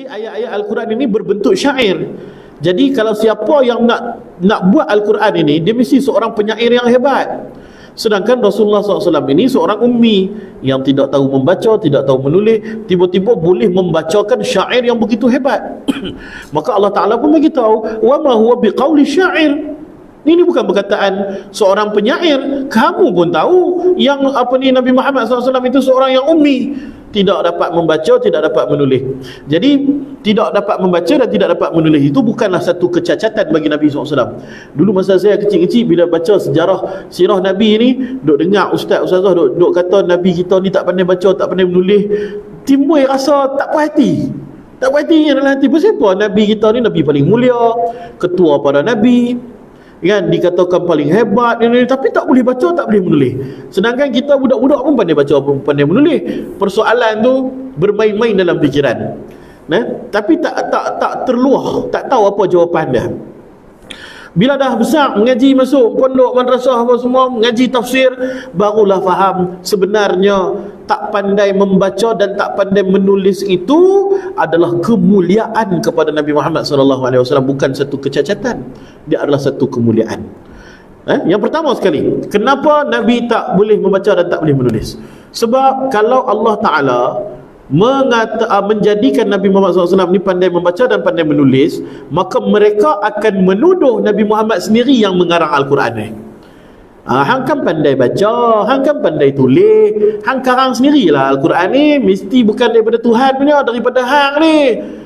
Jadi ayat-ayat Al-Quran ini berbentuk syair. Jadi kalau siapa yang nak buat Al-Quran ini, dia mesti seorang penyair yang hebat. Sedangkan Rasulullah SAW ini seorang ummi yang tidak tahu membaca, tidak tahu menulis, tiba-tiba boleh membacakan syair yang begitu hebat. Maka Allah Ta'ala pun beritahu, wa ma huwa biqauli syair. Ini bukan perkataan seorang penyair. Kamu pun tahu yang Nabi Muhammad SAW itu seorang yang ummi, tidak dapat membaca, tidak dapat menulis. Jadi tidak dapat membaca dan tidak dapat menulis itu bukanlah satu kecacatan bagi Nabi SAW. Dulu masa saya kecil-kecil, bila baca sejarah sirah Nabi ni, duk dengar ustaz-ustazah duk kata Nabi kita ni tak pandai baca, tak pandai menulis, timbul rasa tak puas hati. Tak puas hati dalam hati. Sebab Nabi kita ni Nabi paling mulia, ketua para Nabi, kan, dikatakan paling hebat ini, tapi tak boleh baca, tak boleh menulis. Sedangkan kita budak-budak pun pandai baca, pun pandai menulis. Persoalan tu bermain-main dalam fikiran, tapi tak terluah, tak tahu apa jawapan dia. Bila dah besar, mengaji, masuk pondok, madrasah apa semua, mengaji tafsir, barulah faham sebenarnya tak pandai membaca dan tak pandai menulis itu adalah kemuliaan kepada Nabi Muhammad SAW, bukan satu kecacatan. Dia adalah satu kemuliaan. Yang pertama sekali, kenapa Nabi tak boleh membaca dan tak boleh menulis? Sebab kalau Allah Ta'ala menjadikan Nabi Muhammad SAW ni pandai membaca dan pandai menulis, maka mereka akan menuduh Nabi Muhammad sendiri yang mengarang Al-Quran ni. Hang kan pandai baca, hang kan pandai tulis, hang karang sendirilah Al-Quran ni, mesti bukan daripada Tuhan punya, daripada hang ni.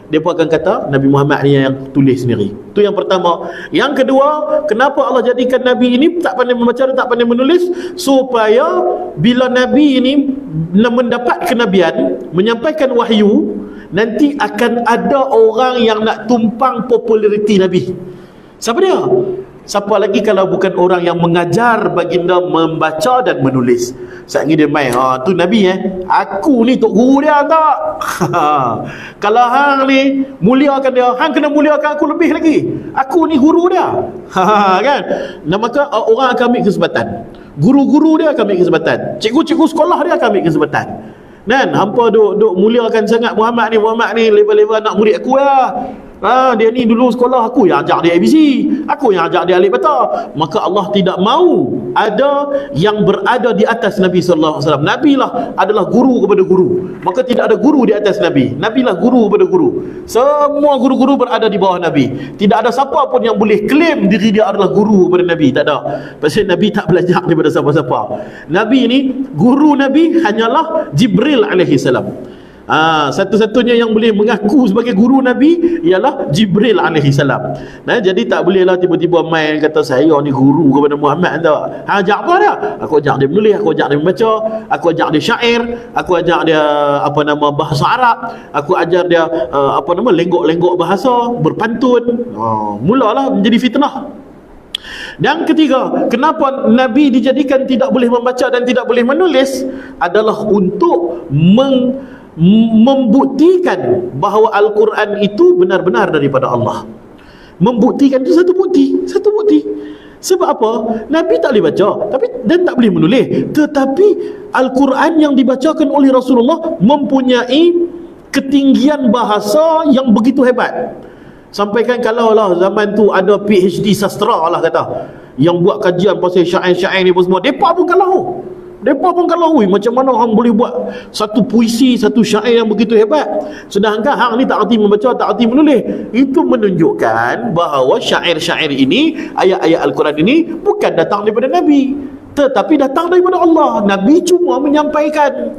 Dia pun akan kata Nabi Muhammad ni yang tulis sendiri. Itu yang pertama. Yang kedua, kenapa Allah jadikan Nabi ini tak pandai membaca dan tak pandai menulis? Supaya bila Nabi ini mendapat kenabian, menyampaikan wahyu, nanti akan ada orang yang nak tumpang populariti Nabi. Siapa dia? Siapa lagi kalau bukan orang yang mengajar baginda membaca dan menulis. Sekali dia main, tu Nabi aku ni tok guru dia tak? Kalau hang ni muliakan dia, hang kena muliakan aku lebih lagi. Aku ni guru dia. Kan? Nah, maka orang akan ambil kesempatan. Guru-guru dia akan ambil kesempatan. Cikgu-cikgu sekolah dia akan ambil kesempatan. Dan hampa duk muliakan sangat Muhammad ni level-level anak murid aku lah. Dia ni dulu sekolah, aku yang ajak dia ABC, aku yang ajak dia alif bata. Maka Allah tidak mahu ada yang berada di atas Nabi SAW. Nabi lah adalah guru kepada guru, maka tidak ada guru di atas Nabi. Nabi lah guru kepada guru. Semua guru-guru berada di bawah Nabi. Tidak ada siapa pun yang boleh klaim diri dia adalah guru kepada Nabi. Tak ada. Pasal Nabi tak belajar daripada siapa-siapa. Nabi ni, guru Nabi hanyalah Jibril alaihi salam. Satu-satunya yang boleh mengaku sebagai guru Nabi ialah Jibril alaihi salam. Jadi tak bolehlah tiba-tiba main kata saya ni guru kepada Muhammad tak. Ajak apa dia? Aku ajak dia menulis, aku ajak dia membaca, aku ajak dia syair, aku ajak dia bahasa Arab, aku ajar dia lenggok-lenggok bahasa, berpantun. Mulalah menjadi fitnah. Dan ketiga, kenapa Nabi dijadikan tidak boleh membaca dan tidak boleh menulis adalah untuk membuktikan bahawa Al-Quran itu benar-benar daripada Allah. Membuktikan itu satu bukti. Sebab apa? Nabi tak boleh baca dan tak boleh menulis, tetapi Al-Quran yang dibacakan oleh Rasulullah mempunyai ketinggian bahasa yang begitu hebat. Sampaikan kalau lah zaman tu ada PhD sastra lah kata, yang buat kajian pasal syair-syair ni pun semua, mereka pun kalau macam mana orang boleh buat satu puisi, satu syair yang begitu hebat, sedangkan hang ni tak erti membaca, tak erti menulis. Itu menunjukkan bahawa syair-syair ini, ayat-ayat Al-Quran ini bukan datang daripada Nabi, tetapi datang daripada Allah. Nabi cuma menyampaikan.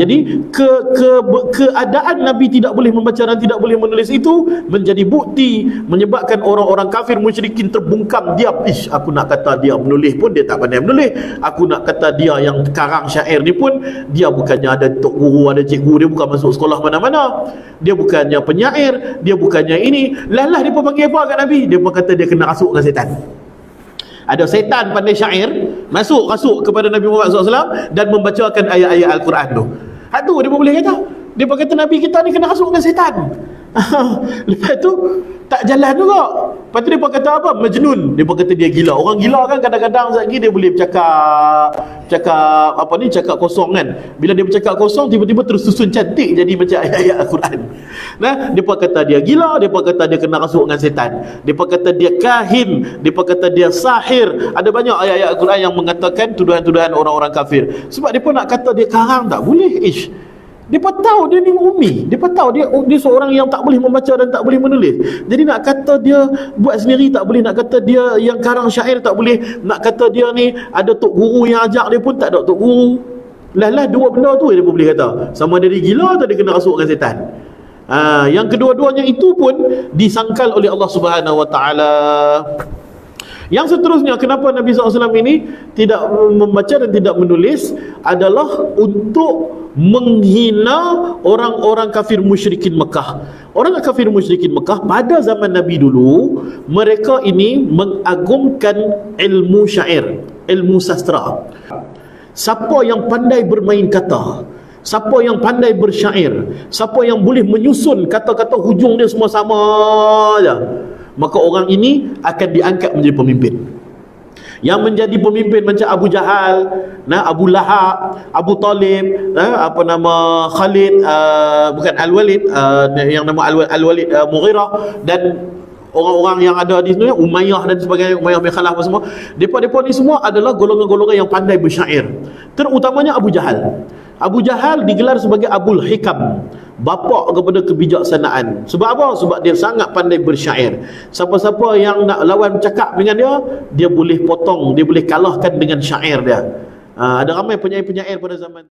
Jadi keadaan Nabi tidak boleh membaca dan tidak boleh menulis itu menjadi bukti menyebabkan orang-orang kafir musyrikin terbungkam diam. Aku nak kata dia menulis pun dia tak pandai menulis, aku nak kata dia yang karang syair ni pun dia bukannya ada tok guru, ada cikgu, dia bukan masuk sekolah mana-mana, dia bukannya penyair, dia bukannya ini. Lah dia pun panggil apa kat Nabi? Dia pun kata dia kena rasuk dengan setan. Ada setan pandai syair masuk kepada Nabi Muhammad SAW dan membacakan ayat-ayat Al-Quran tu. Itu dia pun boleh kata. Dia pun kata Nabi kita ni kena rasuk dengan setan. Lepas tu tak jalan juga. Lepas tu mereka kata apa? Majnun. Mereka kata dia gila. Orang gila kan kadang-kadang lagi dia boleh cakap kosong kan. Bila dia bercakap kosong, tiba-tiba terus susun cantik jadi macam ayat-ayat Al-Quran. Nah, mereka kata dia gila, mereka kata dia kena rasuk dengan setan. Mereka kata dia kahin, mereka kata dia sahir. Ada banyak ayat-ayat Al-Quran yang mengatakan tuduhan-tuduhan orang-orang kafir. Sebab mereka nak kata dia karang tak boleh. Dia tahu dia ni umi. Dia tahu dia seorang yang tak boleh membaca dan tak boleh menulis. Jadi nak kata dia buat sendiri tak boleh, nak kata dia yang karang syair tak boleh, nak kata dia ni ada tok guru yang ajak dia pun tak ada tok guru. Lah dua benda tu dia pun boleh kata. Sama ada dia gila atau dia kena rasuk dengan setan. Yang kedua-duanya itu pun disangkal oleh Allah Subhanahu Wa Taala. Yang seterusnya, kenapa Nabi SAW ini tidak membaca dan tidak menulis adalah untuk menghina orang-orang kafir musyrikin Mekah. Orang kafir musyrikin Mekah pada zaman Nabi dulu, mereka ini mengagungkan ilmu syair, ilmu sastra. Siapa yang pandai bermain kata, siapa yang pandai bersyair, siapa yang boleh menyusun kata-kata hujung dia semua sama je, maka orang ini akan diangkat menjadi pemimpin. Yang menjadi pemimpin macam Abu Jahal, Abu Lahab, Abu Talib, Khalid, bukan Al-Walid, yang nama Al-Walid Mughirah, dan orang-orang yang ada di sini, Umayyah dan sebagainya, Umayyah bin Khalaf semua. Depa-depa ni semua adalah golongan-golongan yang pandai bersyair. Terutamanya Abu Jahal. Abu Jahal digelar sebagai Abul Hikam, bapa kepada kebijaksanaan. Sebab apa? Sebab dia sangat pandai bersyair. Siapa-siapa yang nak lawan bercakap dengan dia, dia boleh potong, dia boleh kalahkan dengan syair dia. Ada ramai penyair-penyair pada zaman